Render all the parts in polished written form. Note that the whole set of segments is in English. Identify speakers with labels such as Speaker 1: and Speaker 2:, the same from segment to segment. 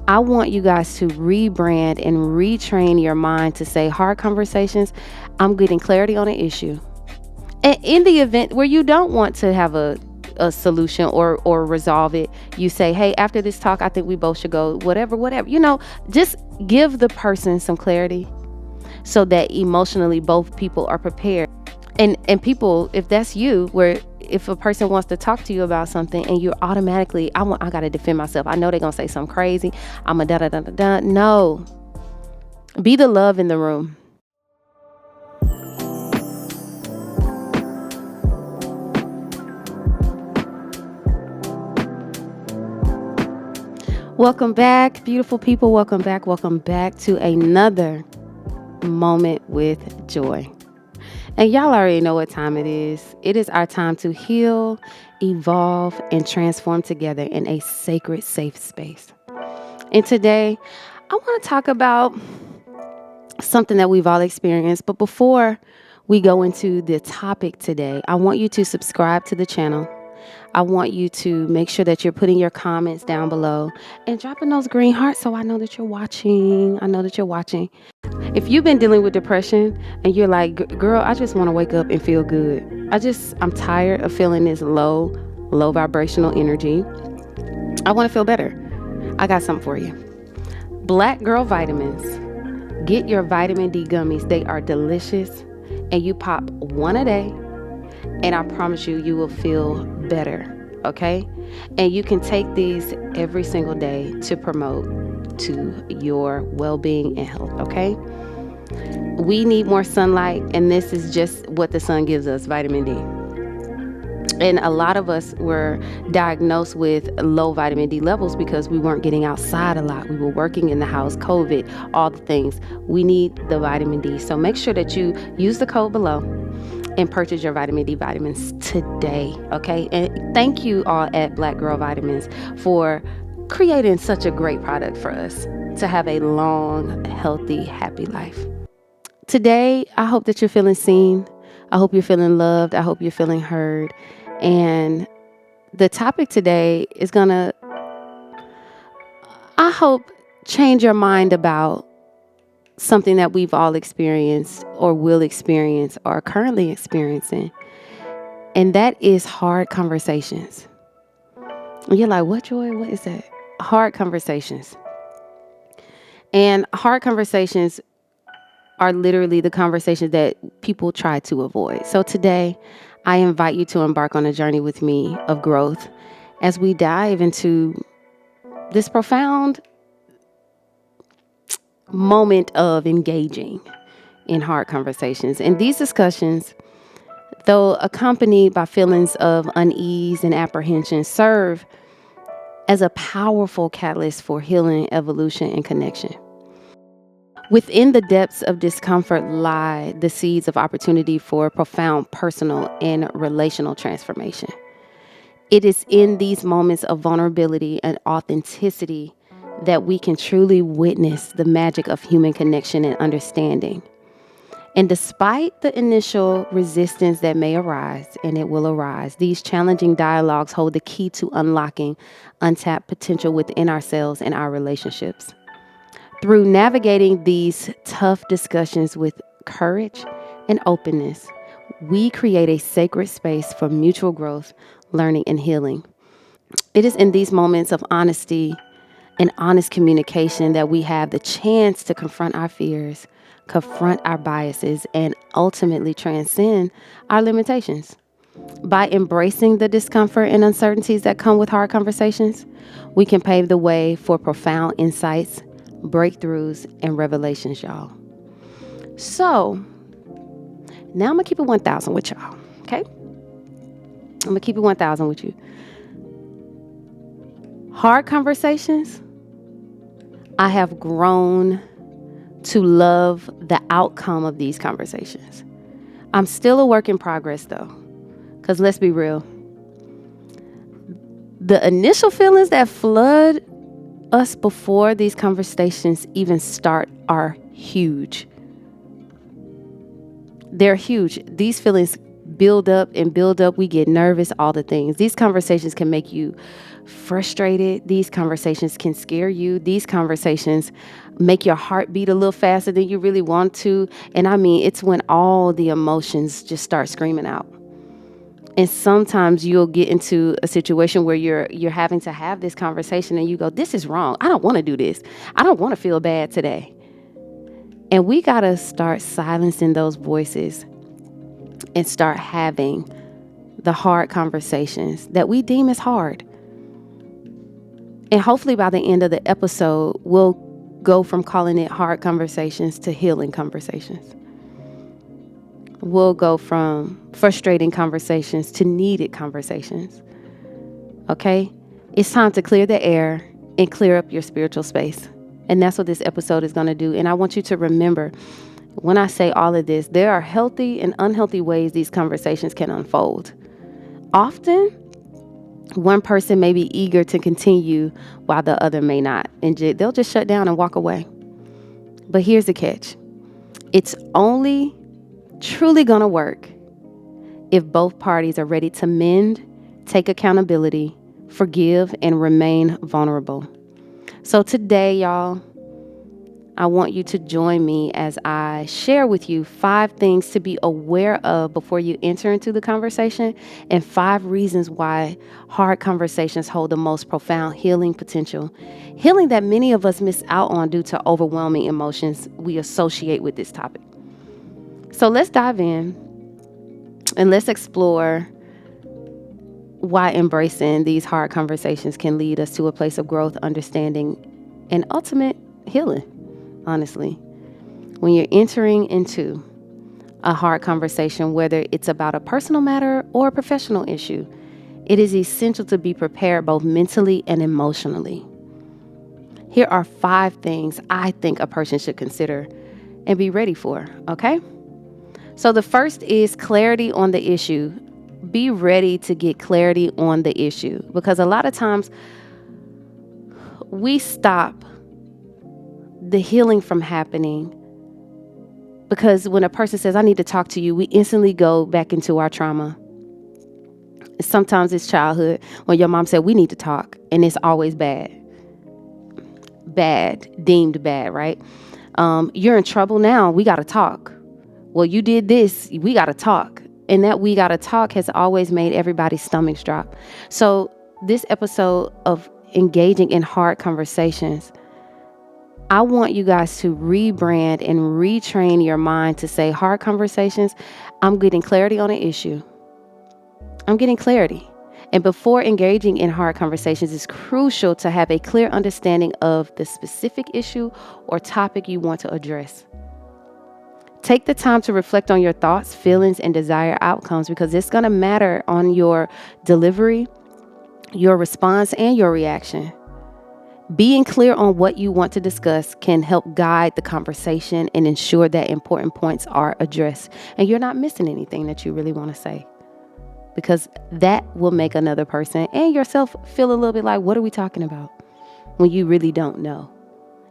Speaker 1: I want you guys to rebrand and retrain your mind to say hard conversations. I'm getting clarity on an issue. And in the event where you don't want to have a solution or resolve it, you say, hey, after this talk, I think we both should go, whatever. Just give the person some clarity so that emotionally both people are prepared. And people, if that's you, where if a person wants to talk to you about something and you're automatically, I gotta defend myself. I know they're gonna say something crazy. I'm a da da da da da. No. Be the love in the room. Welcome back, beautiful people. Welcome back. Welcome back to another moment with joy. And y'all already know what time it is. It is our time to heal, evolve, and transform together in a sacred, safe space. And today, I want to talk about something that we've all experienced. But before we go into the topic today, I want you to subscribe to the channel. I want you to make sure that you're putting your comments down below and dropping those green hearts so I know that you're watching. I know that you're watching. If you've been dealing with depression and you're like, girl, I just want to wake up and feel good. I'm tired of feeling this low vibrational energy. I want to feel better. I got something for you. Black Girl Vitamins. Get your vitamin D gummies. They are delicious. And you pop one a day. And I promise you, you will feel better. Okay? And you can take these every single day to promote to your well-being and health. Okay? We need more sunlight, and this is just what the sun gives us, vitamin D. And a lot of us were diagnosed with low vitamin D levels because we weren't getting outside a lot. We were working in the house, COVID, all the things. We need the vitamin D. So make sure that you use the code below and purchase your vitamin D vitamins today, okay? And thank you all at Black Girl Vitamins for creating such a great product for us to have a long, healthy, happy life. Today, I hope that you're feeling seen. I hope you're feeling loved. I hope you're feeling heard. And the topic today is gonna, I hope, change your mind about something that we've all experienced or will experience or are currently experiencing. And that is hard conversations. And you're like, what, Joy? What is that? Hard conversations. And hard conversations are literally the conversations that people try to avoid. So today, I invite you to embark on a journey with me of growth as we dive into this profound moment of engaging in hard conversations. And these discussions, though accompanied by feelings of unease and apprehension, serve as a powerful catalyst for healing, evolution, and connection. Within the depths of discomfort lie the seeds of opportunity for profound personal and relational transformation. It is in these moments of vulnerability and authenticity that we can truly witness the magic of human connection and understanding. And despite the initial resistance that may arise, and it will arise, these challenging dialogues hold the key to unlocking untapped potential within ourselves and our relationships. Through navigating these tough discussions with courage and openness, we create a sacred space for mutual growth, learning, and healing. It is in these moments of honesty and honest communication that we have the chance to confront our fears, confront our biases, and ultimately transcend our limitations. By embracing the discomfort and uncertainties that come with hard conversations, we can pave the way for profound insights, breakthroughs, and revelations, y'all. So, now I'm going to keep it 1,000 with y'all, okay? I'm going to keep it 1,000 with you. Hard conversations, I have grown to love the outcome of these conversations. I'm still a work in progress, though, because let's be real. The initial feelings that flood us before these conversations even start are huge. They're huge. These feelings build up and build up. We get nervous, all the things. These conversations can make you frustrated. These conversations can scare you. These conversations make your heart beat a little faster than you really want to. And I mean, it's when all the emotions just start screaming out. And sometimes you'll get into a situation where you're having to have this conversation and you go, this is wrong. I don't want to do this. I don't want to feel bad today. And we got to start silencing those voices and start having the hard conversations that we deem as hard. And hopefully by the end of the episode, we'll go from calling it hard conversations to healing conversations. We'll go from frustrating conversations to needed conversations. Okay? It's time to clear the air and clear up your spiritual space. And that's what this episode is going to do. And I want you to remember, when I say all of this, there are healthy and unhealthy ways these conversations can unfold. Often, one person may be eager to continue while the other may not. And they'll just shut down and walk away. But here's the catch. It's only truly going to work if both parties are ready to mend, take accountability, forgive, and remain vulnerable. So today, y'all, I want you to join me as I share with you 5 things to be aware of before you enter into the conversation and 5 reasons why hard conversations hold the most profound healing potential. Healing that many of us miss out on due to overwhelming emotions we associate with this topic. So let's dive in and let's explore why embracing these hard conversations can lead us to a place of growth, understanding, and ultimate healing, honestly. When you're entering into a hard conversation, whether it's about a personal matter or a professional issue, it is essential to be prepared both mentally and emotionally. Here are 5 things I think a person should consider and be ready for, okay? So the first is clarity on the issue. Be ready to get clarity on the issue, because a lot of times we stop the healing from happening because when a person says, I need to talk to you, we instantly go back into our trauma. Sometimes it's childhood when your mom said, we need to talk, and it's always bad, deemed bad, right? You're in trouble now. We got to talk. Well, you did this. We got to talk. And that we got to talk has always made everybody's stomachs drop. So this episode of engaging in hard conversations, I want you guys to rebrand and retrain your mind to say hard conversations. I'm getting clarity on an issue. I'm getting clarity. And before engaging in hard conversations, it's crucial to have a clear understanding of the specific issue or topic you want to address. Take the time to reflect on your thoughts, feelings, and desired outcomes, because it's going to matter on your delivery, your response, and your reaction. Being clear on what you want to discuss can help guide the conversation and ensure that important points are addressed and you're not missing anything that you really want to say, because that will make another person and yourself feel a little bit like, what are we talking about, when you really don't know.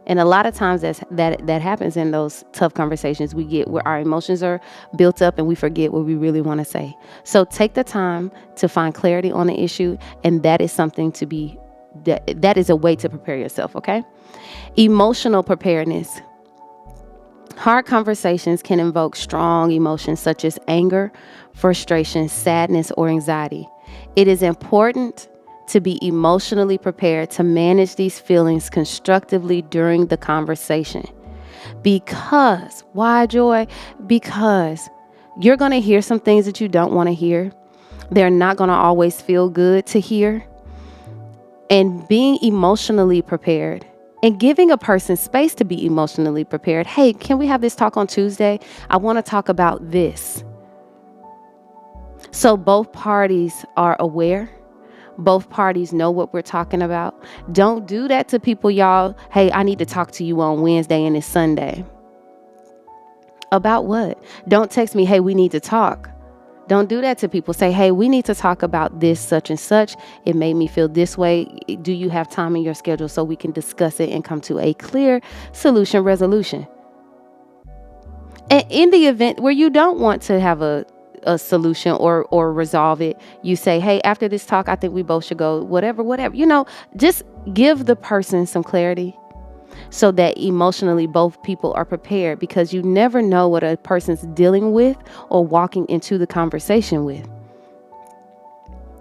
Speaker 1: And a lot of times that happens in those tough conversations we get where our emotions are built up and we forget what we really want to say. So take the time to find clarity on the issue, and that is something to be, that is a way to prepare yourself, okay? Emotional preparedness. Hard conversations can invoke strong emotions such as anger, frustration, sadness, or anxiety. It is important to be emotionally prepared to manage these feelings constructively during the conversation. Because, why joy? Because you're going to hear some things that you don't want to hear. They're not going to always feel good to hear. And being emotionally prepared and giving a person space to be emotionally prepared. Hey, can we have this talk on Tuesday? I want to talk about this. So both parties are aware. Both parties know what we're talking about. Don't do that to people, y'all. Hey, I need to talk to you on Wednesday and it's Sunday. About what? Don't text me, hey, we need to talk. Don't do that to people. Say, hey, we need to talk about this, such and such. It made me feel this way. Do you have time in your schedule so we can discuss it and come to a clear resolution? And in the event where you don't want to have a a solution or resolve it. You say, hey, after this talk, I think we both should go, whatever. Just give the person some clarity so that emotionally both people are prepared, because you never know what a person's dealing with or walking into the conversation with.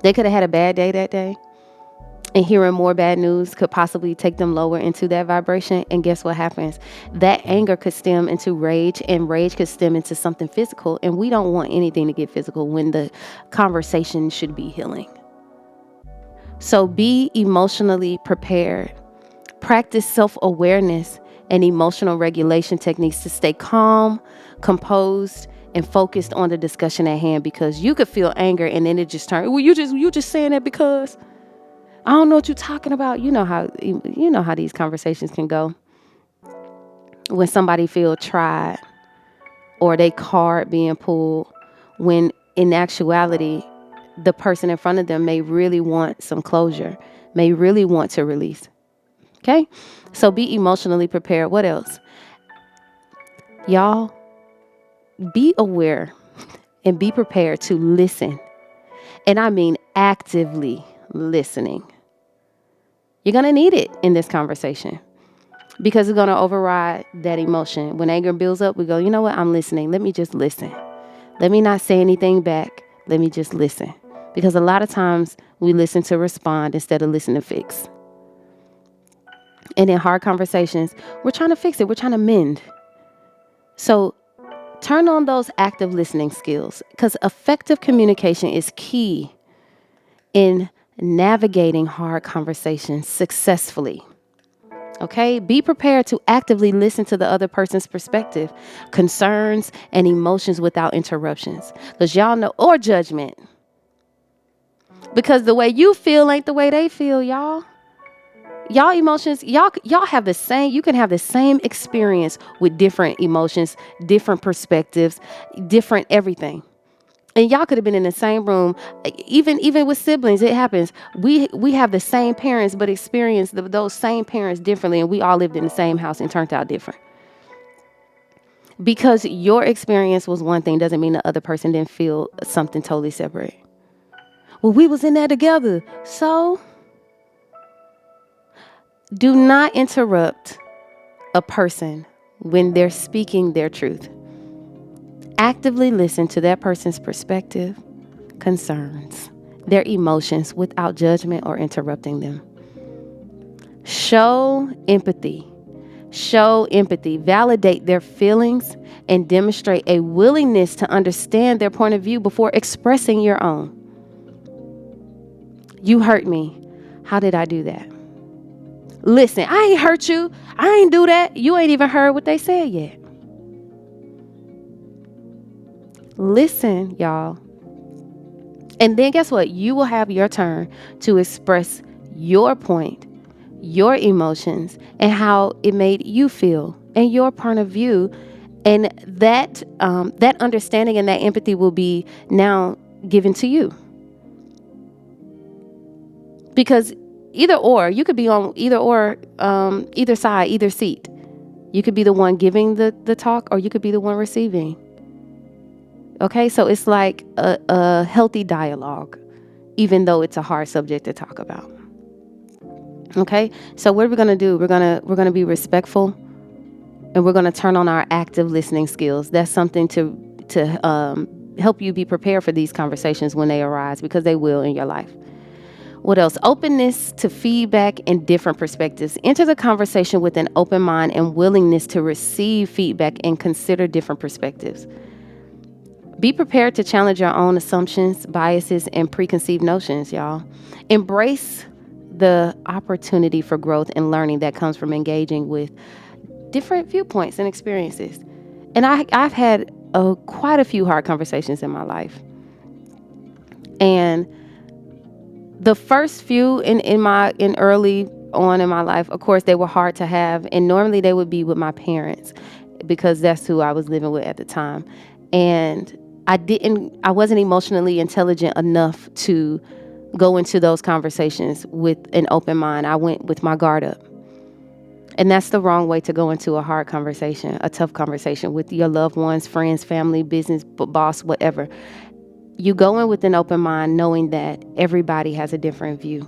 Speaker 1: They could have had a bad day that day, and hearing more bad news could possibly take them lower into that vibration. And guess what happens? That anger could stem into rage, and rage could stem into something physical. And we don't want anything to get physical when the conversation should be healing. So be emotionally prepared. Practice self-awareness and emotional regulation techniques to stay calm, composed, and focused on the discussion at hand, because you could feel anger and then it just turns, well, you just saying that because I don't know what you're talking about. You know how these conversations can go when somebody feel tried or they card being pulled, when in actuality the person in front of them may really want some closure, may really want to release. Okay? So be emotionally prepared. What else? Y'all, be aware and be prepared to listen. And I mean actively listening. You're going to need it in this conversation, because it's going to override that emotion. When anger builds up, we go, you know what? I'm listening. Let me just listen. Let me not say anything back. Let me just listen. Because a lot of times we listen to respond instead of listen to fix. And in hard conversations, we're trying to fix it. We're trying to mend. So turn on those active listening skills, because effective communication is key in navigating hard conversations successfully. Okay? Be prepared to actively listen to the other person's perspective, concerns, and emotions without interruptions. Because y'all know, or judgment. Because the way you feel ain't the way they feel, y'all. Y'all emotions, y'all have the same, you can have the same experience with different emotions, different perspectives, different everything. And y'all could have been in the same room, even with siblings, it happens. We have the same parents, but experience those same parents differently, and we all lived in the same house and turned out different. Because your experience was one thing doesn't mean the other person didn't feel something totally separate. Well, we was in there together, so do not interrupt a person when they're speaking their truth. Actively listen to that person's perspective, concerns, their emotions without judgment or interrupting them. Show empathy. Validate their feelings and demonstrate a willingness to understand their point of view before expressing your own. You hurt me. How did I do that? Listen, I ain't hurt you. I ain't do that. You ain't even heard what they said yet. Listen, y'all. And then guess what? You will have your turn to express your point, your emotions, and how it made you feel, and your point of view. And that understanding and that empathy will be now given to you. Because either or, you could be on either side, either seat. You could be the one giving the talk, or you could be the one receiving. Okay, so it's like a healthy dialogue, even though it's a hard subject to talk about. Okay, so what are we gonna do? We're gonna be respectful, and we're gonna turn on our active listening skills. That's something to help you be prepared for these conversations when they arise, because they will in your life. What else? Openness to feedback and different perspectives. Enter the conversation with an open mind and willingness to receive feedback and consider different perspectives. Be prepared to challenge your own assumptions, biases, and preconceived notions, y'all. Embrace the opportunity for growth and learning that comes from engaging with different viewpoints and experiences. And I've had quite a few hard conversations in my life. And the first few in early on in my life, of course, they were hard to have. And normally they would be with my parents, because that's who I was living with at the time. And I wasn't emotionally intelligent enough to go into those conversations with an open mind. I went with my guard up. And that's the wrong way to go into a hard conversation, a tough conversation with your loved ones, friends, family, business, boss, whatever. You go in with an open mind knowing that everybody has a different view.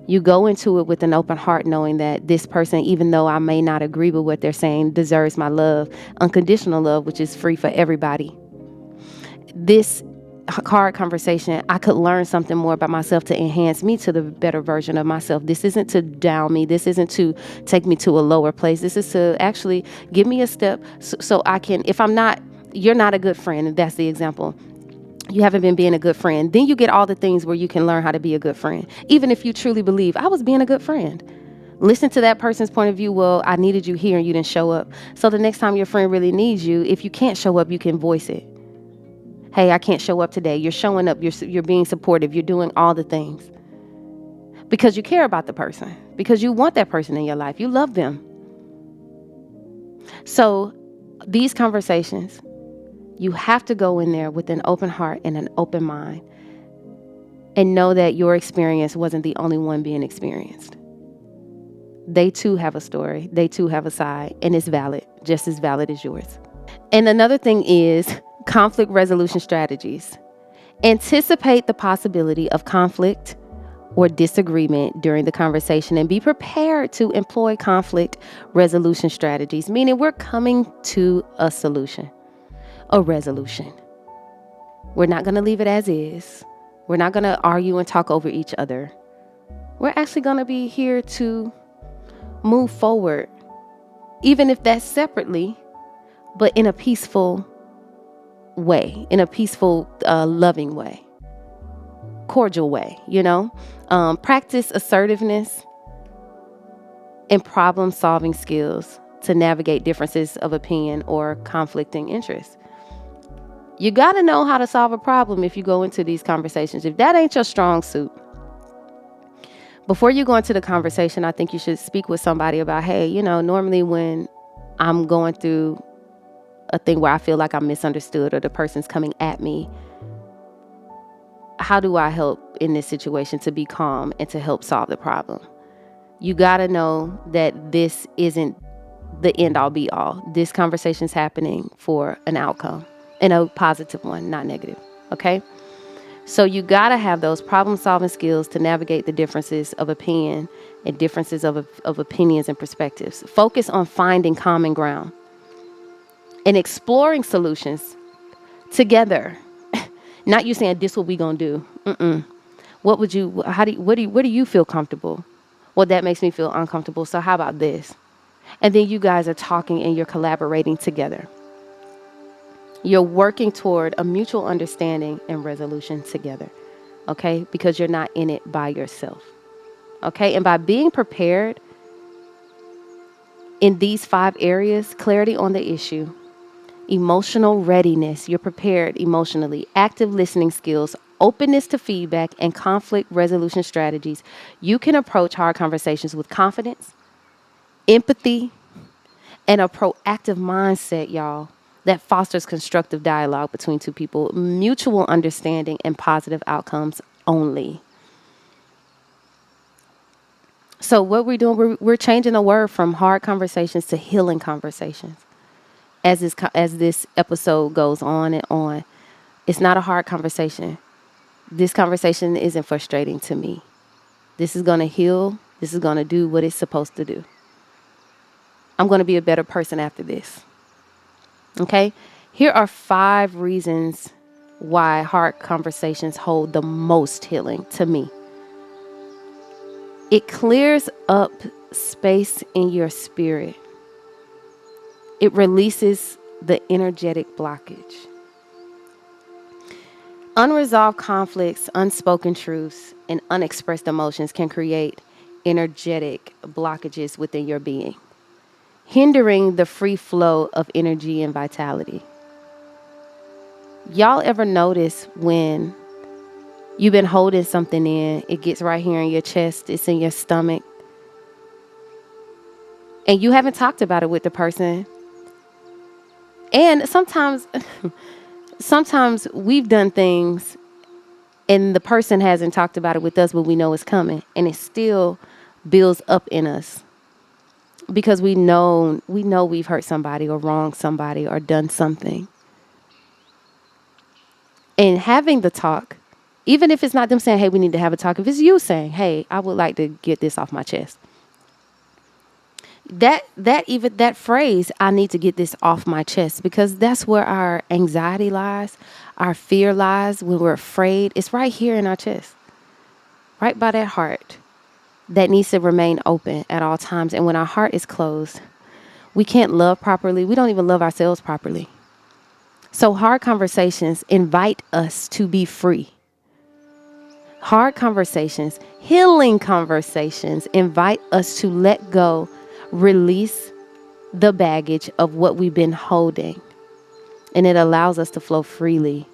Speaker 1: You go into it with an open heart knowing that this person, even though I may not agree with what they're saying, deserves my love, unconditional love, which is free for everybody. This hard conversation, I could learn something more about myself to enhance me to the better version of myself. This isn't to down me. This isn't to take me to a lower place. This is to actually give me a step so I can, if I'm not, you're not a good friend, and that's the example. You haven't been being a good friend. Then you get all the things where you can learn how to be a good friend. Even if you truly believe, I was being a good friend. Listen to that person's point of view. Well, I needed you here and you didn't show up. So the next time your friend really needs you, if you can't show up, you can voice it. Hey, I can't show up today. You're showing up. You're being supportive. You're doing all the things because you care about the person, because you want that person in your life. You love them. So these conversations, you have to go in there with an open heart and an open mind and know that your experience wasn't the only one being experienced. They too have a story. They too have a side, and it's valid, just as valid as yours. And another thing is conflict resolution strategies. Anticipate the possibility of conflict or disagreement during the conversation and be prepared to employ conflict resolution strategies, meaning we're coming to a solution, a resolution. We're not going to leave it as is. We're not going to argue and talk over each other. We're actually going to be here to move forward, even if that's separately, but in a peaceful way, in a peaceful, loving way, cordial way, practice assertiveness and problem-solving skills to navigate differences of opinion or conflicting interests. You got to know how to solve a problem if you go into these conversations. If that ain't your strong suit, before you go into the conversation, I think you should speak with somebody about, hey, normally when I'm going through a thing where I feel like I'm misunderstood or the person's coming at me, how do I help in this situation to be calm and to help solve the problem? You got to know that this isn't the end all be all. This conversation's happening for an outcome, and a positive one, not negative. Okay? So you got to have those problem solving skills to navigate the differences of opinion and differences of opinions and perspectives. Focus on finding common ground and exploring solutions together. Not you saying this what we gonna do. What would you? What do you feel comfortable? Well, that makes me feel uncomfortable. So how about this? And then you guys are talking and you're collaborating together. You're working toward a mutual understanding and resolution together. Okay, because you're not in it by yourself. Okay, and by being prepared in these 5 areas: clarity on the issue, emotional readiness, you're prepared emotionally, active listening skills, openness to feedback, and conflict resolution strategies, you can approach hard conversations with confidence, empathy, and a proactive mindset, y'all, that fosters constructive dialogue between two people, mutual understanding, and positive outcomes only. So what we're doing, we're changing the word from hard conversations to healing conversations. As this episode goes on and on, it's not a hard conversation. This conversation isn't frustrating to me. This is going to heal. This is going to do what it's supposed to do. I'm going to be a better person after this. Okay? Here are 5 reasons why hard conversations hold the most healing to me. It clears up space in your spirit. It releases the energetic blockage. Unresolved conflicts, unspoken truths, and unexpressed emotions can create energetic blockages within your being, hindering the free flow of energy and vitality. Y'all ever notice when you've been holding something in, it gets right here in your chest, it's in your stomach, and you haven't talked about it with the person? And sometimes we've done things and the person hasn't talked about it with us, but we know it's coming, and it still builds up in us because we know we've hurt somebody or wronged somebody or done something. And having the talk, even if it's not them saying, hey, we need to have a talk, if it's you saying, hey, I would like to get this off my chest. That phrase, I need to get this off my chest, because that's where our anxiety lies, our fear lies. When we're afraid, it's right here in our chest, right by that heart that needs to remain open at all times. And when our heart is closed, we can't love properly. We don't even love ourselves properly. So hard conversations invite us to be free. Hard conversations, healing conversations, invite us to let go, release the baggage of what we've been holding. And it allows us to flow freely.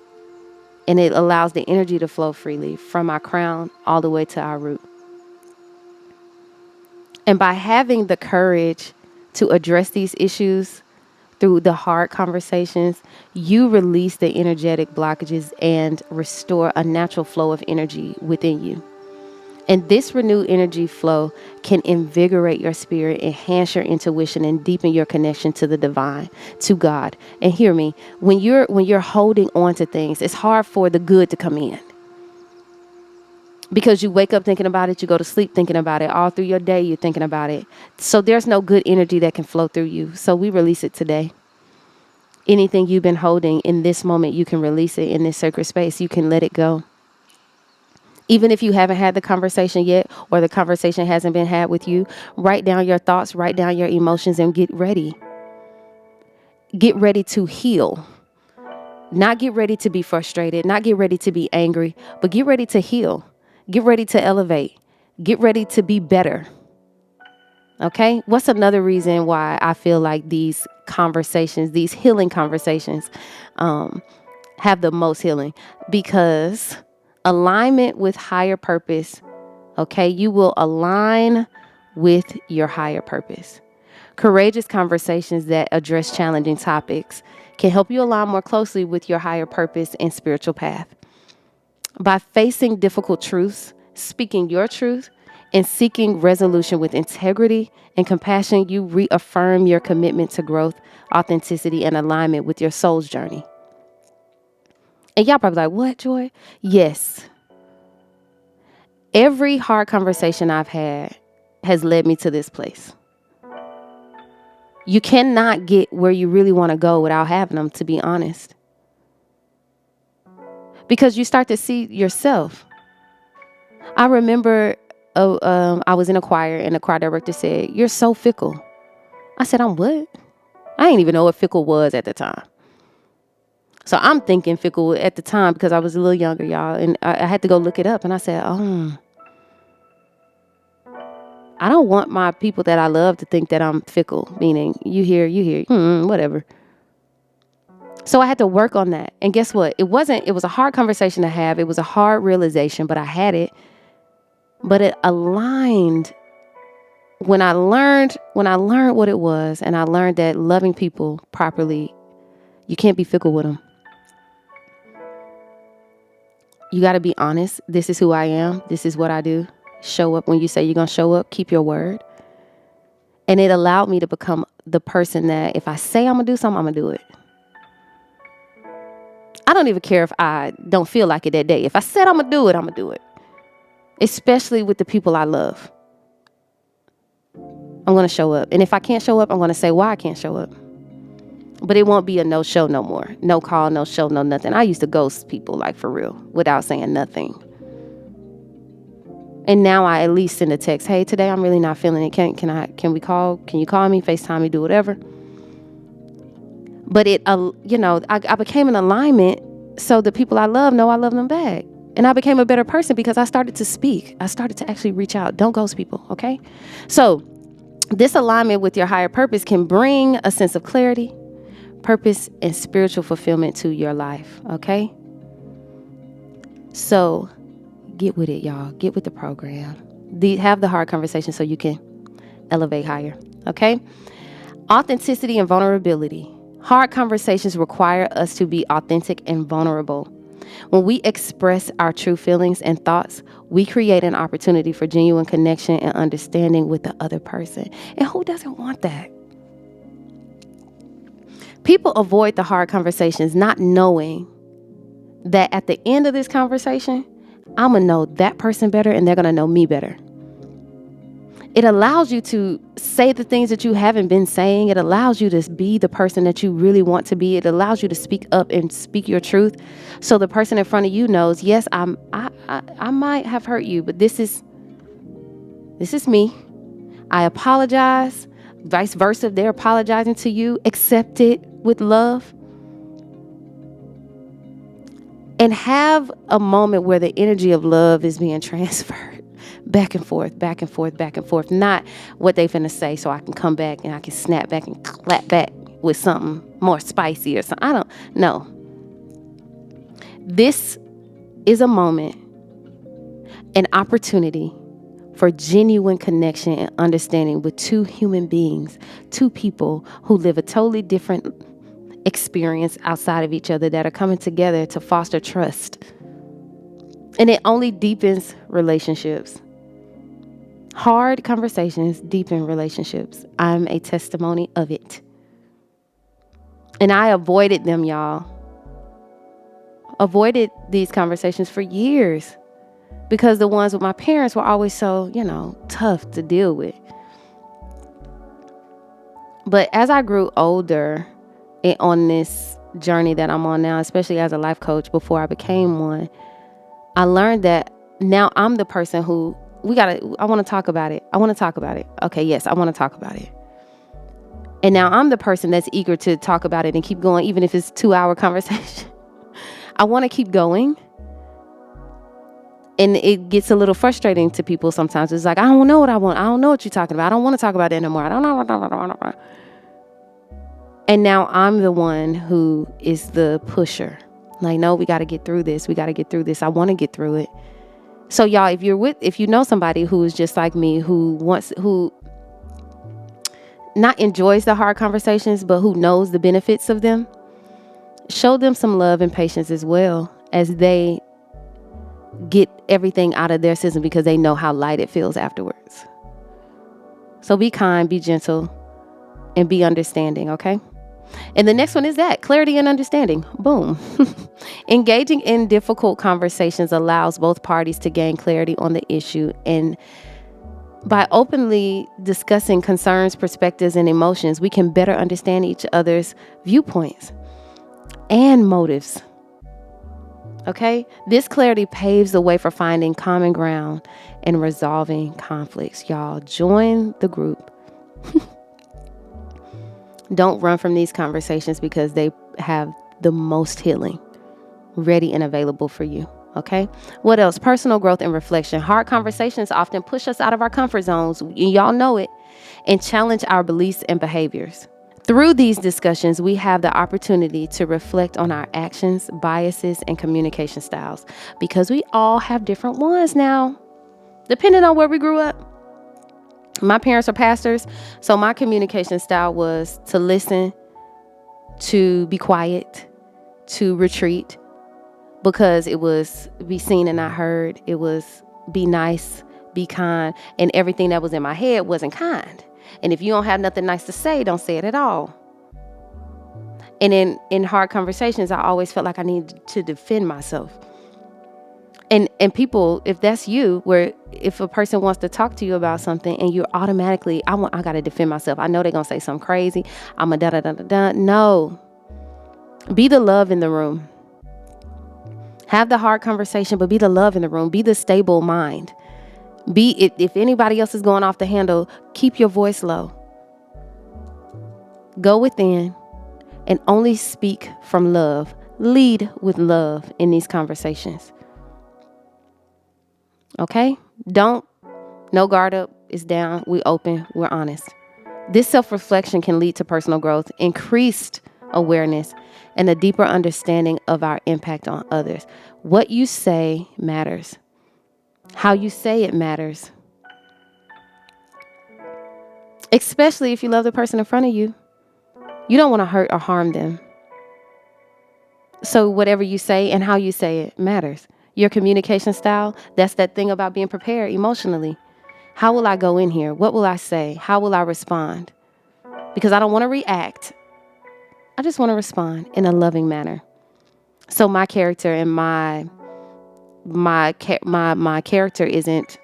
Speaker 1: And it allows the energy to flow freely from our crown all the way to our root. And by having the courage to address these issues through the hard conversations, you release the energetic blockages and restore a natural flow of energy within you. And this renewed energy flow can invigorate your spirit, enhance your intuition, and deepen your connection to the divine, to God. And hear me, when you're holding on to things, it's hard for the good to come in. Because you wake up thinking about it, you go to sleep thinking about it, all through your day you're thinking about it. So there's no good energy that can flow through you. So we release it today. Anything you've been holding in this moment, you can release it in this sacred space. You can let it go. Even if you haven't had the conversation yet, or the conversation hasn't been had with you, write down your thoughts, write down your emotions, and get ready. Get ready to heal. Not get ready to be frustrated, not get ready to be angry, but get ready to heal. Get ready to elevate. Get ready to be better. Okay? What's another reason why I feel like these conversations, these healing conversations, have the most healing? Because alignment with higher purpose, okay? You will align with your higher purpose. Courageous conversations that address challenging topics can help you align more closely with your higher purpose and spiritual path. By facing difficult truths, speaking your truth, and seeking resolution with integrity and compassion, you reaffirm your commitment to growth, authenticity, and alignment with your soul's journey. And y'all probably like, what, Joy? Yes. Every hard conversation I've had has led me to this place. You cannot get where you really want to go without having them, to be honest. Because you start to see yourself. I remember I was in a choir and the choir director said, "You're so fickle." I said, "I'm what?" I didn't even know what fickle was at the time. So I'm thinking fickle at the time because I was a little younger, y'all. And I had to go look it up. And I said, I don't want my people that I love to think that I'm fickle, meaning you hear, whatever. So I had to work on that. And guess what? It was a hard conversation to have. It was a hard realization, but I had it. But it aligned when I learned what it was, and I learned that loving people properly, you can't be fickle with them. You got to be honest. This is who I am. This is what I do. Show up when you say you're going to show up. Keep your word. And it allowed me to become the person that if I say I'm going to do something, I'm going to do it. I don't even care if I don't feel like it that day. If I said I'm going to do it, I'm going to do it. Especially with the people I love. I'm going to show up. And if I can't show up, I'm going to say why I can't show up. But it won't be a no show no more. No call, no show, no nothing. I used to ghost people like for real without saying nothing. And now I at least send a text. Hey, today I'm really not feeling it. Can we call? Can you call me? FaceTime me, do whatever. But I became in alignment so the people I love know I love them back. And I became a better person because I started to speak. I started to actually reach out. Don't ghost people, okay? So this alignment with your higher purpose can bring a sense of clarity, purpose, and spiritual fulfillment to your life, okay? So get with it, y'all. Get with the program. Have the hard conversation so you can elevate higher, okay? Authenticity and vulnerability. Hard conversations require us to be authentic and vulnerable. When we express our true feelings and thoughts, we create an opportunity for genuine connection and understanding with the other person. And who doesn't want that? People avoid the hard conversations not knowing that at the end of this conversation, I'm going to know that person better and they're going to know me better. It allows you to say the things that you haven't been saying. It allows you to be the person that you really want to be. It allows you to speak up and speak your truth. So the person in front of you knows, yes, I might have hurt you, but this is me. I apologize. Vice versa, if they're apologizing to you, accept it with love. And have a moment where the energy of love is being transferred back and forth, back and forth, back and forth. Not what they finna say so I can come back and I can snap back and clap back with something more spicy or something. I don't know. This is a moment, an opportunity for genuine connection and understanding with two human beings, two people who live a totally different experience outside of each other that are coming together to foster trust. And it only deepens relationships. Hard conversations deepen relationships. I'm a testimony of it. And I avoided them, y'all. Avoided these conversations for years because the ones with my parents were always so, tough to deal with. But as I grew older and on this journey that I'm on now, especially as a life coach before I became one, I learned that now I'm the person who I want to talk about it. I want to talk about it. Okay, yes, I want to talk about it. And now I'm the person that's eager to talk about it and keep going, even if it's a 2-hour conversation. I want to keep going. And it gets a little frustrating to people sometimes. It's like, I don't know what I want. I don't know what you're talking about. I don't want to talk about it anymore. I don't know. And now I'm the one who is the pusher. Like, no, we got to get through this. I want to get through it. So y'all, if you know somebody who is just like me, who not enjoys the hard conversations, but who knows the benefits of them, show them some love and patience as well as they get everything out of their system because they know how light it feels afterwards. So be kind, be gentle, and be understanding, okay? And the next one is that clarity and understanding. Boom. Engaging in difficult conversations allows both parties to gain clarity on the issue. And by openly discussing concerns, perspectives, and emotions, we can better understand each other's viewpoints and motives. Okay? This clarity paves the way for finding common ground and resolving conflicts. Y'all, join the group. Don't run from these conversations because they have the most healing ready and available for you. Okay. What else? Personal growth and reflection. Hard conversations often push us out of our comfort zones. Y'all know it. And challenge our beliefs and behaviors. Through these discussions, we have the opportunity to reflect on our actions, biases, and communication styles because we all have different ones now, depending on where we grew up. My parents are pastors, so my communication style was to listen, to be quiet, to retreat, because it was be seen and not heard. It was be nice, be kind, and everything that was in my head wasn't kind. And if you don't have nothing nice to say, don't say it at all. And in hard conversations, I always felt like I needed to defend myself. And people, if that's you, where if a person wants to talk to you about something and you're automatically, I got to defend myself. I know they're going to say something crazy. I'm a da-da-da-da-da. No. Be the love in the room. Have the hard conversation, but be the love in the room. Be the stable mind. If anybody else is going off the handle, keep your voice low. Go within and only speak from love. Lead with love in these conversations. Okay? No guard up, it's down, we open, we're honest. This self-reflection can lead to personal growth, increased awareness, and a deeper understanding of our impact on others. What you say matters. How you say it matters. Especially if you love the person in front of you. You don't want to hurt or harm them. So whatever you say and how you say it matters. Your communication style, that's that thing about being prepared emotionally. How will I go in here? What will I say? How will I respond? Because I don't want to react. I just want to respond in a loving manner. So my character and my character isn't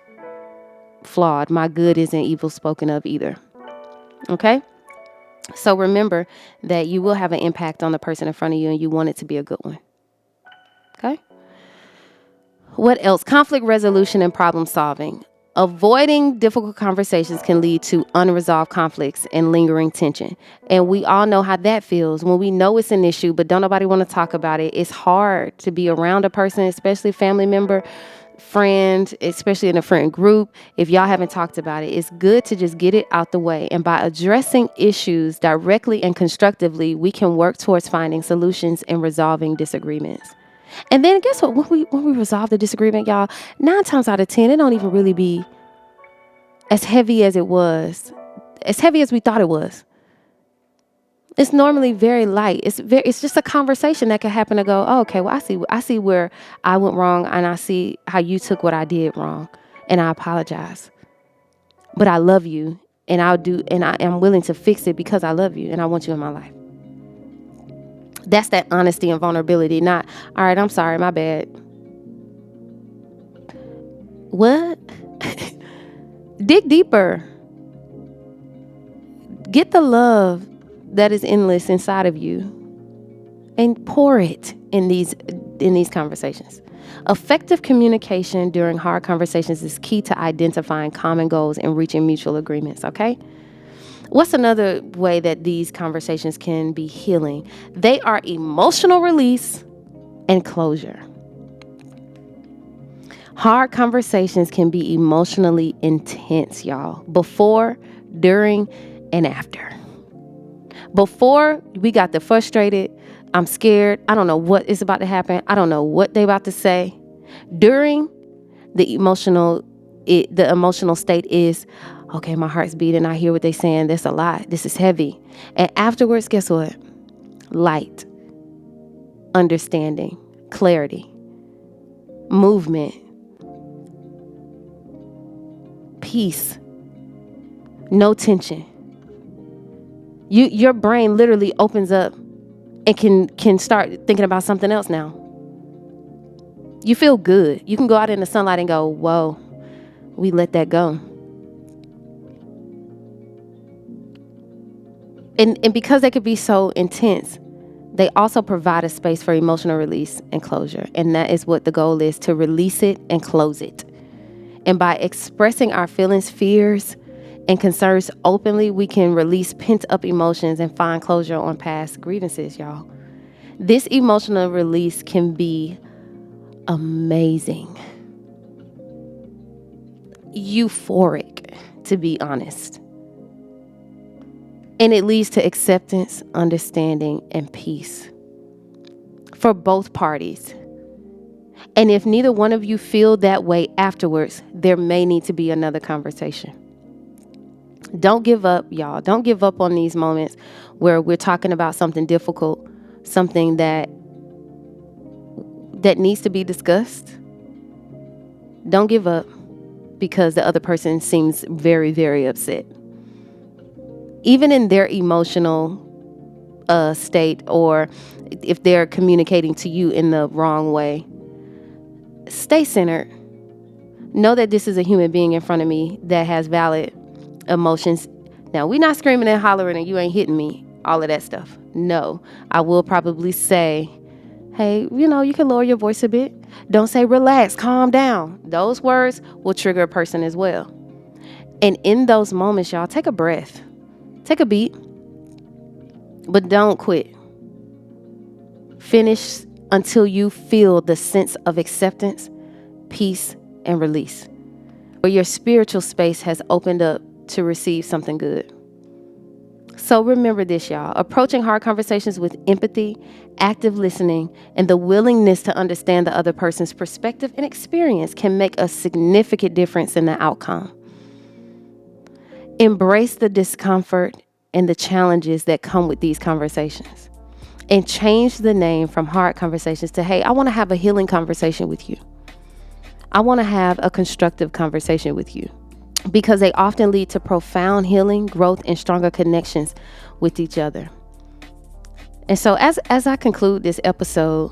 Speaker 1: flawed. My good isn't evil spoken of either. Okay? So remember that you will have an impact on the person in front of you, and you want it to be a good one. Okay? What else? Conflict resolution and problem solving. Avoiding difficult conversations can lead to unresolved conflicts and lingering tension. And we all know how that feels when we know it's an issue, but don't nobody want to talk about it. It's hard to be around a person, especially family member, friend, especially in a friend group. If y'all haven't talked about it, it's good to just get it out the way. And by addressing issues directly and constructively, we can work towards finding solutions and resolving disagreements. And then guess what? When we resolve the disagreement, y'all, 9 times out of 10, it don't even really be as heavy as it was, as heavy as we thought it was. It's normally very light. It's just a conversation that can happen to go, oh, okay, well, I see where I went wrong, and I see how you took what I did wrong, and I apologize. But I love you, and I am willing to fix it because I love you and I want you in my life. That's that honesty and vulnerability, not, all right, I'm sorry, my bad. What? Dig deeper. Get the love that is endless inside of you and pour it in these conversations. Effective communication during hard conversations is key to identifying common goals and reaching mutual agreements, okay? What's another way that these conversations can be healing? They are emotional release and closure. Hard conversations can be emotionally intense, y'all, before, during, and after. Before, we got the frustrated, I'm scared, I don't know what is about to happen, I don't know what they about to say. During, the emotional state is, okay, my heart's beating, I hear what they're saying, that's a lot, this is heavy. And afterwards, guess what? Light, understanding, clarity, movement, peace, no tension. Your brain literally opens up and can start thinking about something else now. You feel good. You can go out in the sunlight and go, whoa, we let that go. And because they could be so intense, they also provide a space for emotional release and closure. And that is what the goal is, to release it and close it. And by expressing our feelings, fears, and concerns openly, we can release pent-up emotions and find closure on past grievances, y'all. This emotional release can be amazing. Euphoric, to be honest. And it leads to acceptance, understanding, and peace for both parties. And if neither one of you feel that way afterwards, there may need to be another conversation. Don't give up, y'all. Don't give up on these moments where we're talking about something difficult, something that needs to be discussed. Don't give up because the other person seems very, very upset. Even in their emotional state, or if they're communicating to you in the wrong way, stay centered. Know that this is a human being in front of me that has valid emotions. Now, we're not screaming and hollering and you ain't hitting me, all of that stuff. No, I will probably say, hey, you can lower your voice a bit. Don't say relax, calm down. Those words will trigger a person as well. And in those moments, y'all, take a breath. Take a beat, but don't quit. Finish until you feel the sense of acceptance, peace, and release, where your spiritual space has opened up to receive something good. So remember this, y'all. Approaching hard conversations with empathy, active listening, and the willingness to understand the other person's perspective and experience can make a significant difference in the outcome. Embrace the discomfort and the challenges that come with these conversations, and change the name from hard conversations to, hey, I want to have a healing conversation with you. I want to have a constructive conversation with you, because they often lead to profound healing, growth, and stronger connections with each other. And so as I conclude this episode,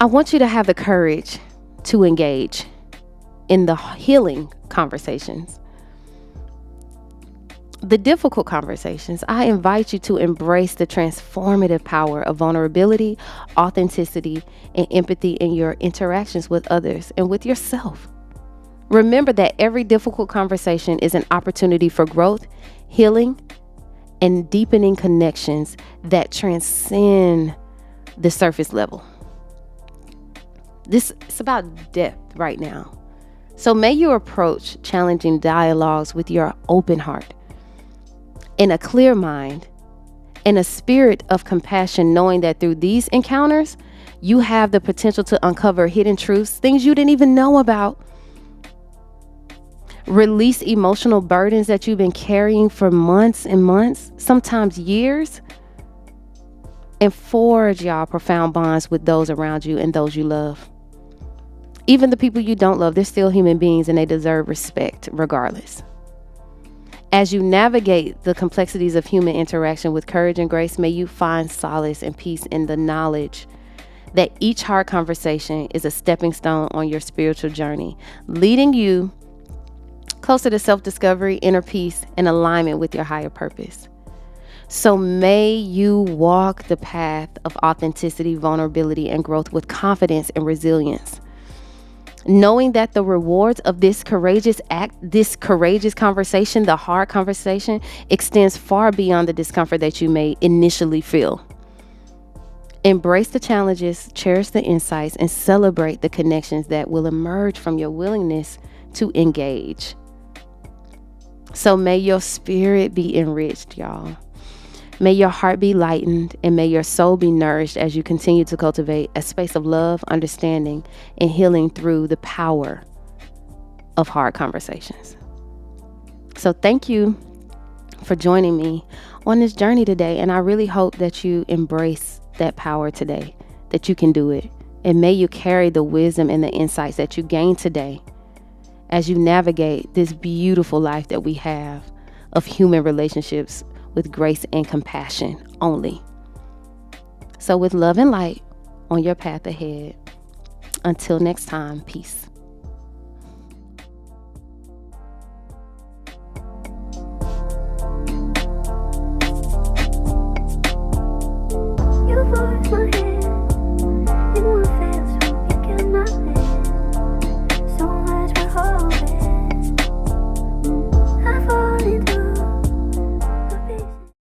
Speaker 1: I want you to have the courage to engage in the healing conversations. The difficult conversations, I invite you to embrace the transformative power of vulnerability, authenticity, and empathy in your interactions with others and with yourself. Remember that every difficult conversation is an opportunity for growth, healing, and deepening connections that transcend the surface level. It's about depth right now. So may you approach challenging dialogues with your open heart, in a clear mind, in a spirit of compassion, knowing that through these encounters, you have the potential to uncover hidden truths, things you didn't even know about. Release emotional burdens that you've been carrying for months and months, sometimes years, and forge y'all profound bonds with those around you and those you love. Even the people you don't love, they're still human beings and they deserve respect regardless. As you navigate the complexities of human interaction with courage and grace, may you find solace and peace in the knowledge that each hard conversation is a stepping stone on your spiritual journey, leading you closer to self-discovery, inner peace, and alignment with your higher purpose. So may you walk the path of authenticity, vulnerability, and growth with confidence and resilience, knowing that the rewards of this courageous act, this courageous conversation, the hard conversation, extends far beyond the discomfort that you may initially feel. Embrace the challenges, cherish the insights, and celebrate the connections that will emerge from your willingness to engage. So may your spirit be enriched, y'all. May your heart be lightened, and may your soul be nourished as you continue to cultivate a space of love, understanding, and healing through the power of hard conversations. So thank you for joining me on this journey today, and I really hope that you embrace that power today, that you can do it, and may you carry the wisdom and the insights that you gain today as you navigate this beautiful life that we have of human relationships with grace and compassion only. So with love and light on your path ahead. Until next time, peace.
Speaker 2: Your voice, my head.